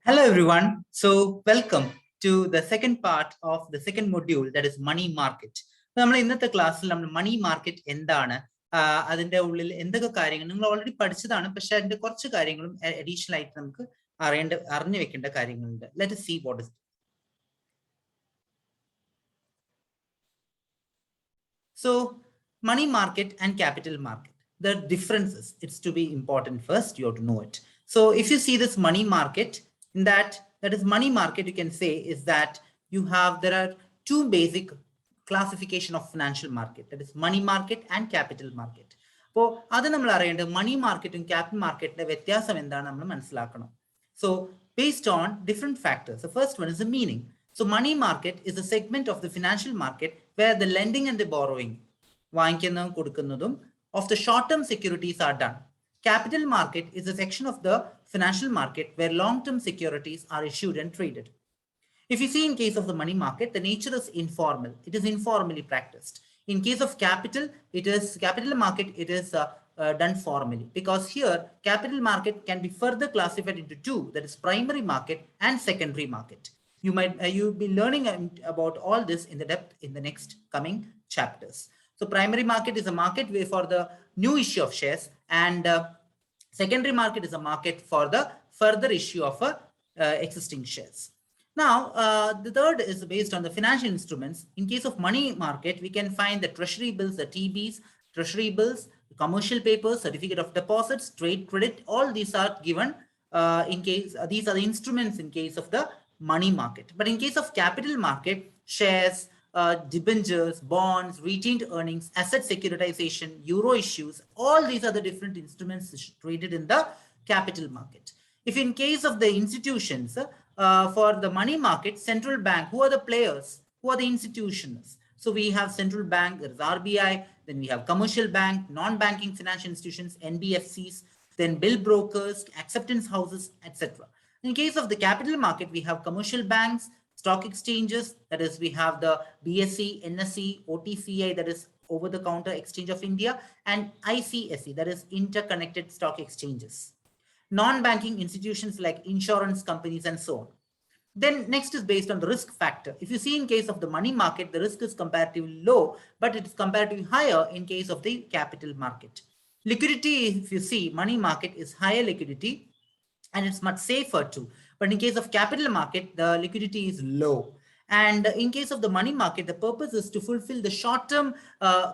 Hello everyone. So welcome to the second part of the second module, that is money market. നമ്മൾ ഇന്നത്തെ ക്ലാസ്സിൽ നമ്മൾ money market എന്താണ്, അതിന്റെ ഉള്ളിൽ എന്തൊക്കെ കാര്യങ്ങൾ നിങ്ങൾ ഓൾറെഡി പഠിച്ചതാണ്, പക്ഷെ അതിന്റെ കുറച്ച് കാര്യങ്ങളും അഡീഷണൽ ആയിട്ട് നമുക്ക് അറിഞ്ഞു വെക്കേണ്ട കാര്യങ്ങളുണ്ട്. Let us see what is. So money market and capital market, the differences, it's to be important. First you have to know it. So if you see this money market, in that is money market, you can say is that there are two basic classification of financial market, that is money market and capital market. So adu nammal arayenda money market and capital market inde vyathyasam endana nammal manasilakkanam. So based on different factors, the first one is the meaning. So money market is a segment of the financial market where the lending and the borrowing വാങ്ങിക്കുന്നതും കൊടുക്കുന്നതും of the short-term securities are done. Capital market is a section of the financial market where long-term securities are issued and traded. If you see in case of the money market, the nature is informal. It is informally practiced. In case of capital market, it is done formally, because here capital market can be further classified into two, that is primary market and secondary market. You'll be learning about all this in the depth in the next coming chapters. So primary market is a market way for the new issue of shares, and secondary market is a market for the further issue of existing shares. Now, the third is based on the financial instruments. In case of money market, we can find the treasury bills, the TBs, treasury bills, commercial papers, certificate of deposits, trade credit. All these are given in case these are the instruments in case of the money market. But in case of capital market, shares, debentures, bonds, retained earnings, asset securitization, euro issues, all these are the different instruments traded in the capital market. If in case of the institutions, for the money market, central bank, who are the players, who are the institutions? So we have central bank, there is RBI, then we have commercial bank, non-banking financial institutions, NBFCs, then bill brokers, acceptance houses, etc. In case of the capital market, we have commercial banks, stock exchanges, that is we have the BSE, NSE, OTCI, that is over the counter exchange of India, and ICSE, that is interconnected stock exchanges. Non-banking institutions like insurance companies and so on. Then next is based on the risk factor. If you see in case of the money market, the risk is comparatively low, but it is comparatively higher in case of the capital market. Liquidity, if you see, money market is higher liquidity and it's much safer too. But in case of capital market, the liquidity is low. And in case of the money market, the purpose is to fulfill the short-term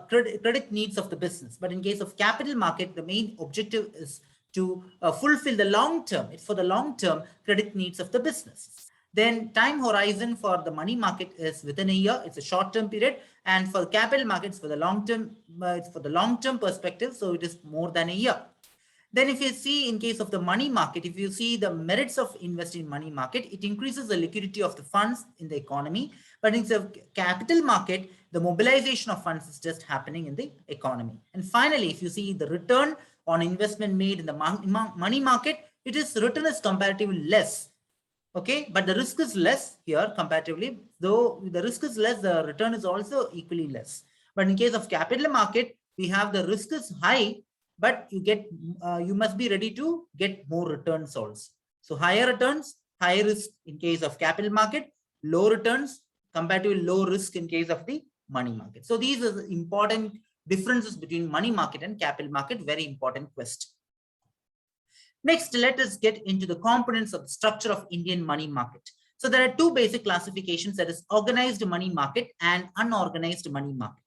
credit needs of the business. But in case of capital market, the main objective is to fulfill the long-term, it's for the long-term credit needs of the business. Then time horizon for the money market is within a year, it's a short-term period. And for the capital markets, for the long-term, it's for the long-term perspective, so it is more than a year. Then if you see in case of the money market, if you see the merits of investing in money market, it increases the liquidity of the funds in the economy. But in the capital market, the mobilization of funds is just happening in the economy. And finally, if you see the return on investment made in the money market, return is comparatively less. Okay, but the risk is less here comparatively. Though the risk is less, the return is also equally less. But in case of capital market, we have the risk is high, but you must be ready to get more returns also. So higher returns, higher risk in case of capital market, low returns, comparatively low risk in case of the money market. So these are the important differences between money market and capital market. Very important question. Next, let us get into the components of the structure of Indian money market. So there are two basic classifications, that is organized money market and unorganized money market.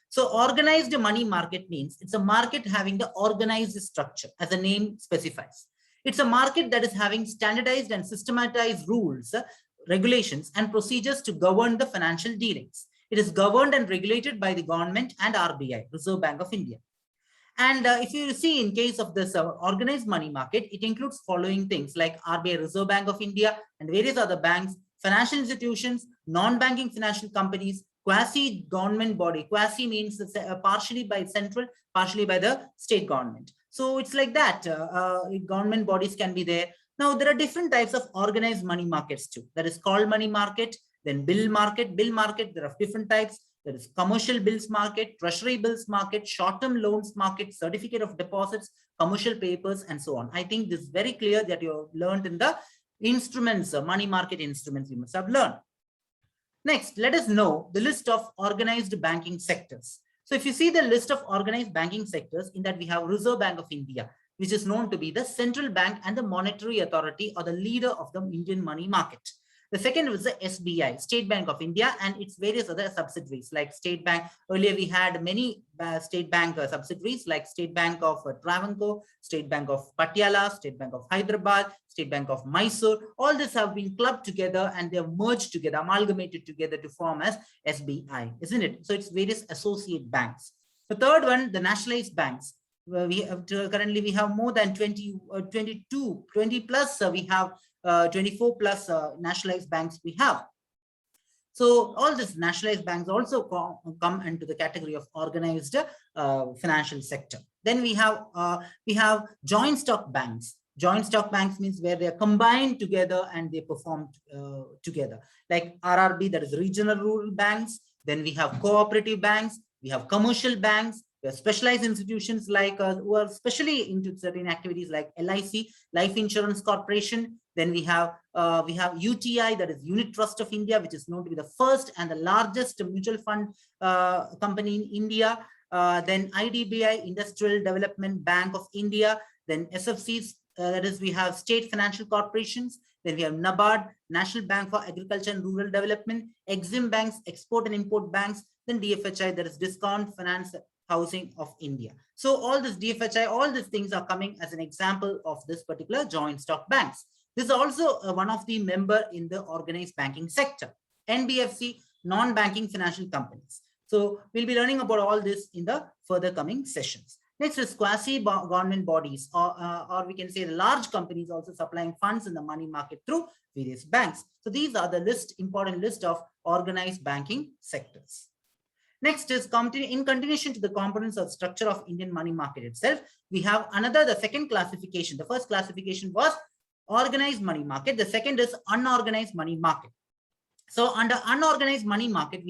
So organized money market means it's a market having the organized structure, as the name specifies. It's a market that is having standardized and systematized rules, regulations, and procedures to govern the financial dealings. It is governed and regulated by the government and RBI, Reserve Bank of India. And if you see in case of this organized money market, it includes following things like RBI, Reserve Bank of India, and various other banks, financial institutions, non-banking financial companies, quasi-government body. Quasi means partially by central, partially by the state government. So it's like that. Government bodies can be there. Now, there are different types of organized money markets too. That is called money market, then bill market. Bill market, there are different types. There is commercial bills market, treasury bills market, short-term loans market, certificate of deposits, commercial papers, and so on. I think this is very clear that you have learned instruments, money market instruments you must have learned. Next, let us know the list of organized banking sectors. So if you see the list of organized banking sectors, in that we have Reserve Bank of India, which is known to be the central bank and the monetary authority or the leader of the Indian money market. The second was the SBI, State Bank of India, and its various other subsidiaries like State Bank. Earlier, we had many State Bank subsidiaries like State Bank of Travancore, State Bank of Patiala, State Bank of Hyderabad, State Bank of Mysore. All this have been clubbed together and they have merged together, amalgamated together to form as SBI, isn't it? So it's various associate banks. The third one, the nationalized banks. Currently we have more than 20 plus. We have 24 plus nationalized banks we have. So all these nationalized banks also come into the category of organized financial sector. Then we have joint stock banks. Joint stock banks means where they are combined together and they perform together. Like RRB, that is regional rural banks. Then we have cooperative banks. We have commercial banks. We have specialized institutions like who are specially into certain activities like LIC, Life Insurance Corporation. Then we have UTI, that is Unit Trust of India, which is known to be the first and the largest mutual fund company in India. Then IDBI, Industrial Development Bank of India. Then SFCs, that is we have state financial corporations. Then we have NABARD, National Bank for Agriculture and Rural Development, Exim Banks, Export and Import Banks. Then DFHI, that is Discount Finance Housing of India. So all this DFHI, all these things are coming as an example of this particular joint stock banks. This is also one of the member in the organized banking sector. NBFC, non-banking financial companies. So we'll be learning about all this in the further coming sessions. Next is quasi-government bodies, or we can say the large companies also supplying funds in the money market through various banks. So these are the important list of organized banking sectors. Next is in continuation to the components of structure of Indian money market itself, we have the second classification. The first classification was organized money market. The second is unorganized money market. So under unorganized money market,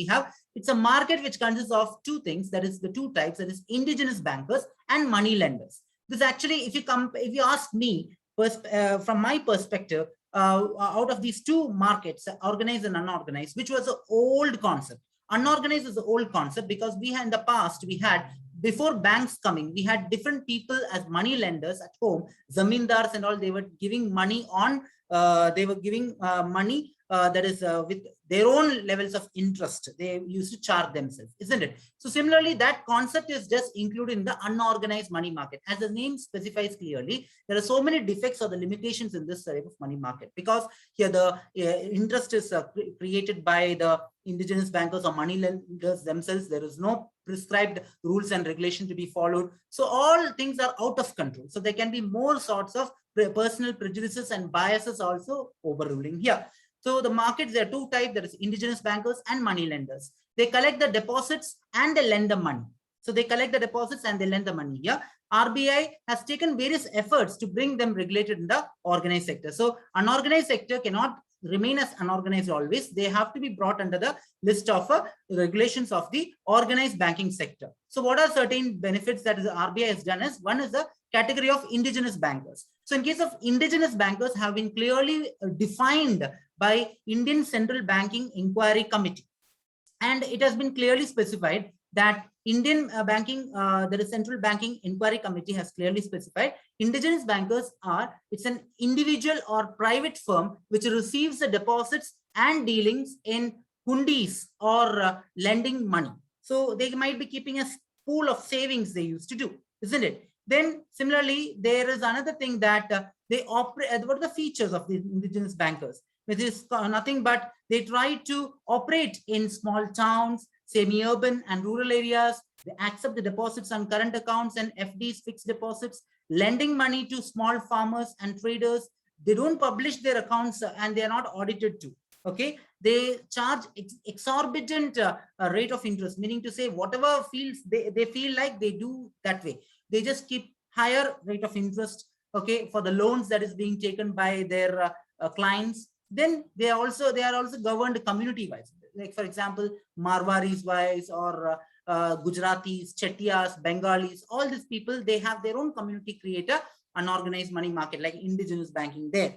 it's a market which consists of two things, that is the two types, that is indigenous bankers and money lenders. This actually, if you ask me, from my perspective, out of these two markets, organized and unorganized, which was an old concept. Unorganized is the old concept because in the past, before banks coming, we had different people as money lenders at home, zamindars and all. They were giving money money that is with their own levels of interest. They used to charge themselves, isn't it? So similarly, that concept is just included in the unorganized money market. As the name specifies clearly, there are so many defects or the limitations in this type of money market, because here the interest is created by the indigenous bankers or money lenders themselves. There is no prescribed rules and regulation to be followed. So all things are out of control. So there can be more sorts of personal prejudices and biases also overruling here. So the markets, there are two types, there is indigenous bankers and money lenders. They collect the deposits and they lend the money. So they collect the deposits and they lend the money here. RBI has taken various efforts to bring them regulated in the organized sector. So unorganized sector cannot remain as unorganized always. They have to be brought under the list of regulations of the organized banking sector. So what are certain benefits that the RBI has done is, one is the category of indigenous bankers. So in case of indigenous bankers have been clearly defined by Indian Central Banking Inquiry Committee. And it has been clearly specified that Indian there is Central Banking Inquiry Committee has clearly specified indigenous bankers it's an individual or private firm which receives the deposits and dealings in hundis or lending money. So they might be keeping a pool of savings they used to do, isn't it? Then similarly, there is another thing that they operate. What are the features of the indigenous bankers? Which is nothing but they try to operate in small towns, semi-urban and rural areas. They accept the deposits on current accounts and FDs, fixed deposits, lending money to small farmers and traders. They don't publish their accounts and they are not audited to. Okay, they charge exorbitant rate of interest, meaning to say whatever fields they feel like they do that way. They just keep higher rate of interest, okay, for the loans that is being taken by their clients. Then they are also governed community wise, like for example Marwaris wise or Gujaratis, Chettias, Bengalis. All these people, they have their own community creator, unorganized money market like indigenous banking there.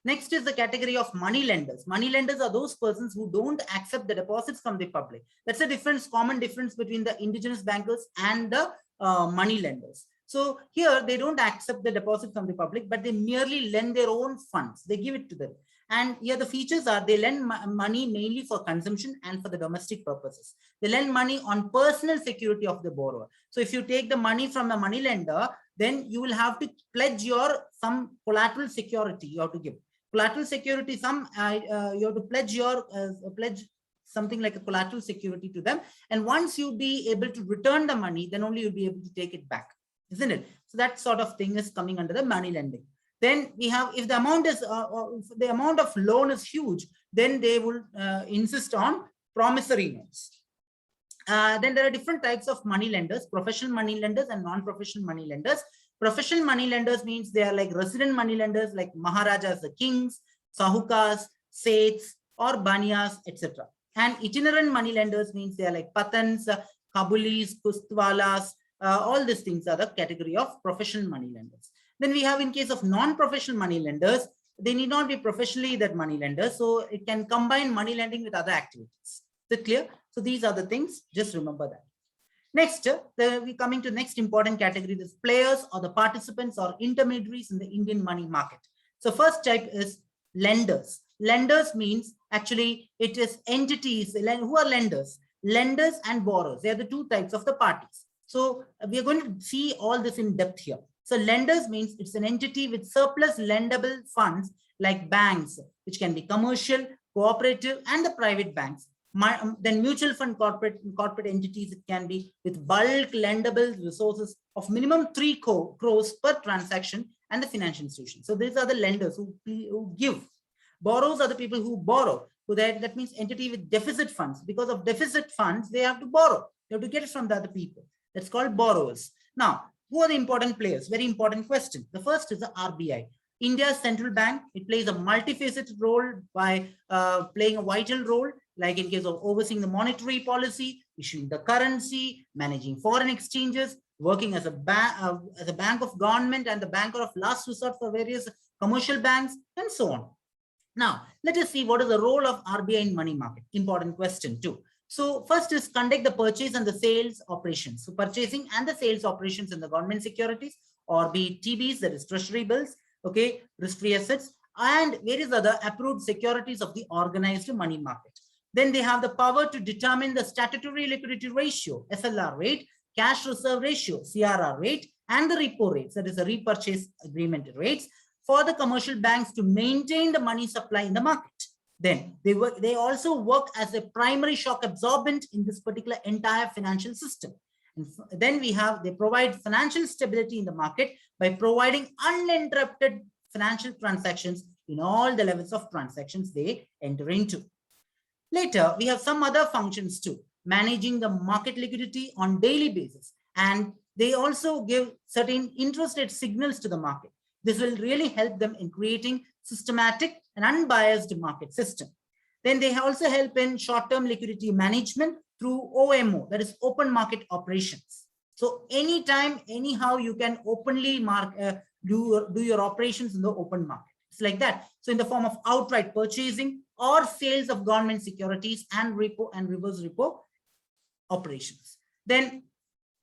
Next is the category of money lenders. Money lenders are those persons who don't accept the deposits from the public. That's a difference, common difference between the indigenous bankers and the money lenders. So here they don't accept the deposit from the public, but they merely lend their own funds. They give it to them. And here the features are they lend money mainly for consumption and for the domestic purposes. They lend money on personal security of the borrower. So if you take the money from a money lender, then you will have to pledge your some collateral security you have to give. Collateral security, you have to pledge something like a collateral security to them. And once you be able to return the money, then only you'll be able to take it back, isn't it? So that sort of thing is coming under the money lending. Then we have, if the amount is, if the amount of loan is huge, then they will insist on promissory notes. Then there are different types of money lenders, professional money lenders and non-professional money lenders. Professional money lenders means they are like resident money lenders like Maharajas, the kings, Sahukas, Seths, or Banyas, etc. And itinerant money lenders means they are like Patans, Kabulis, Kustwalas, all these things are the category of professional money lenders. Then we have in case of non-professional money lenders, they need not be professionally that money lenders. So it can combine money lending with other activities. Is it clear? So these are the things, just remember that. Next, we coming to next important category, this players or the participants or intermediaries in the Indian money market. So first type is lenders. Lenders means actually it is entities. Who are lenders? Lenders and borrowers. They are the two types of the parties. So we are going to see all this in depth here. So lenders means it's an entity with surplus lendable funds like banks, which can be commercial, cooperative, and the private banks. Then mutual fund corporate entities, it can be with bulk lendable resources of minimum 3 crores per transaction, and the financial institutions. So these are the lenders who give. Borrowers are the people who borrow. So that means entity with deficit funds. Because of deficit funds, they have to borrow. They have to get it from the other people. That's called borrowers. Now, who are the important players? Very important question. The first is the RBI. India's central bank. It plays a multifaceted role by playing a vital role, like in case of overseeing the monetary policy, issuing the currency, managing foreign exchanges, working as a bank of government and the banker of last resort for various commercial banks, and so on. Now, let us see what is the role of RBI in money market. Important question too. So first is conduct the purchase and the sales operations. So purchasing and the sales operations in the government securities, or be TBs, that is treasury bills, okay, risk-free assets, and various other approved securities of the organized money market. Then they have the power to determine the statutory liquidity ratio, SLR rate, cash reserve ratio, CRR rate, and the repo rates, that is the repurchase agreement rates, for the commercial banks to maintain the money supply in the market. Then they also work as a primary shock absorbent in this particular entire financial system. And then they provide financial stability in the market by providing uninterrupted financial transactions in all the levels of transactions they enter into. Later, we have some other functions too, managing the market liquidity on daily basis. And they also give certain interest rate signals to the market. This will really help them in creating systematic and unbiased market system. Then they also help in short-term liquidity management through OMO, that is open market operations. So anytime, anyhow, you can openly do your operations in the open market. It's like that. So in the form of outright purchasing or sales of government securities and repo and reverse repo operations. Then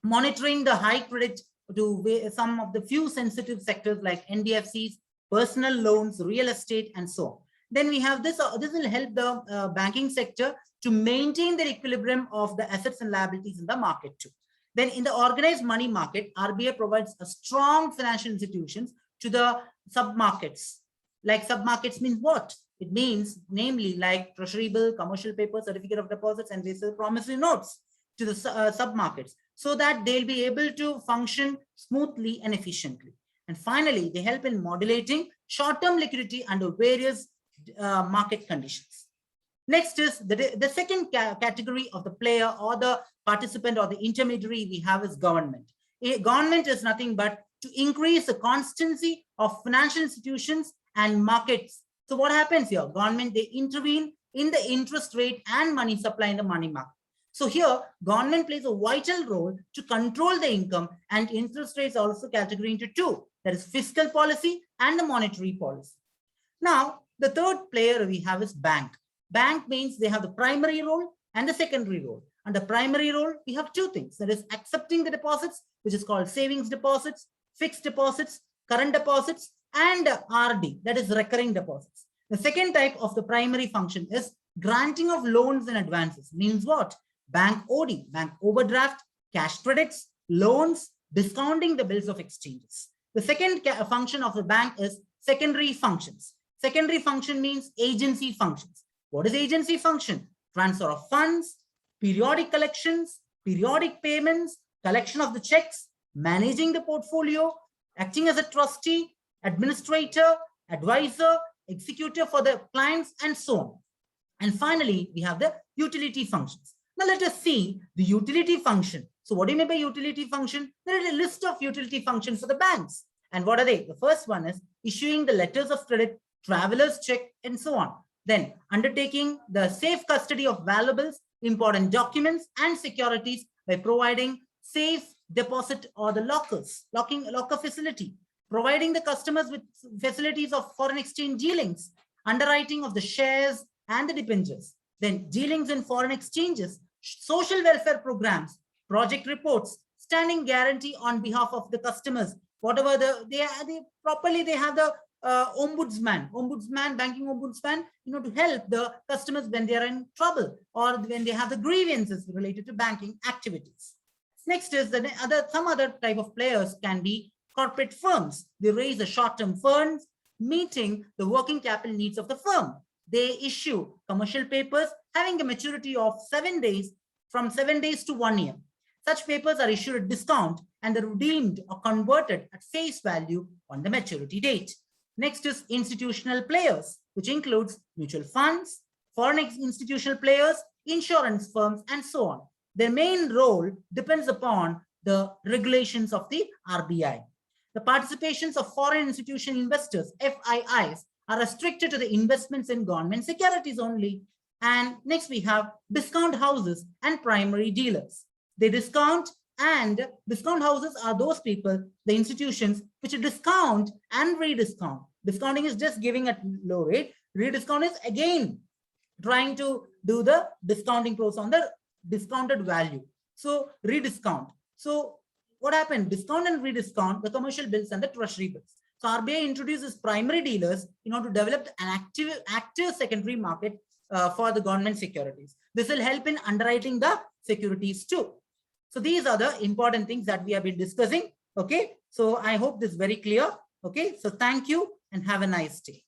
monitoring the high credit to some of the few sensitive sectors like NBFCs, personal loans, real estate, and so on. Then we have this will help the banking sector to maintain the equilibrium of the assets and liabilities in the market too. Then in the organized money market, RBI provides a strong financial institutions to the sub-markets. Like sub-markets means what? It means namely like treasury bill, commercial paper, certificate of deposits, and basic promissory notes to the sub-markets, so that they'll be able to function smoothly and efficiently. And finally, they help in modulating short-term liquidity under various market conditions. Next is the second category of the player or the participant or the intermediary we have is government. Government is nothing but to increase the constancy of financial institutions and markets. So what happens here? Government, they intervene in the interest rate and money supply in the money market. So here, government plays a vital role to control the income, and interest rates are also categorized into two, that is fiscal policy and the monetary policy. Now, the third player we have is bank. Bank means they have the primary role and the secondary role. And the primary role, we have two things. That is accepting the deposits, which is called savings deposits, fixed deposits, current deposits, and RD, that is recurring deposits. The second type of the primary function is granting of loans and advances. Means what? Bank OD, bank overdraft, cash credits, loans, discounting the bills of exchanges. The second function of the bank is secondary functions. Secondary function means agency functions. What is agency function? Transfer of funds, periodic collections, periodic payments, collection of the checks, managing the portfolio, acting as a trustee, administrator, advisor, executor for the clients, and so on. And finally, we have the utility functions. Now let us see the utility function. So what do you mean by utility function? There is a list of utility functions for the banks. And what are they? The first one is issuing the letters of credit, traveler's check, and so on. Then undertaking the safe custody of valuables, important documents, and securities by providing safe deposit or the locker facility, providing the customers with facilities of foreign exchange dealings, underwriting of the shares and the debentures, then dealings in foreign exchanges, social welfare programs, project reports, standing guarantee on behalf of the customers, whatever they have the banking ombudsman, to help the customers when they are in trouble or when they have the grievances related to banking activities. Next is some other type of players can be corporate firms. They raise the short-term funds, meeting the working capital needs of the firm. They issue commercial papers having a maturity of 7 days, from 7 days to 1 year. Such papers are issued at discount and they're redeemed or converted at face value on the maturity date. Next is institutional players, which includes mutual funds, foreign institutional players, insurance firms, and so on. Their main role depends upon the regulations of the RBI. The participations of foreign institutional investors, FIIs, are restricted to the investments in government securities only. And next we have discount houses and primary dealers. They discount, and discount houses are those people, the institutions which discount and rediscount. Discounting is just giving at low rate. Rediscount is again trying to do the discounting process on the discounted value. So rediscount. So what happened? Discount and rediscount the commercial bills and the treasury bills. So RBI introduces primary dealers in order to develop an active secondary market for the government securities. This will help in underwriting the securities too. So these are the important things that we have been discussing. Okay. So I hope this is very clear. Okay. So thank you and have a nice day.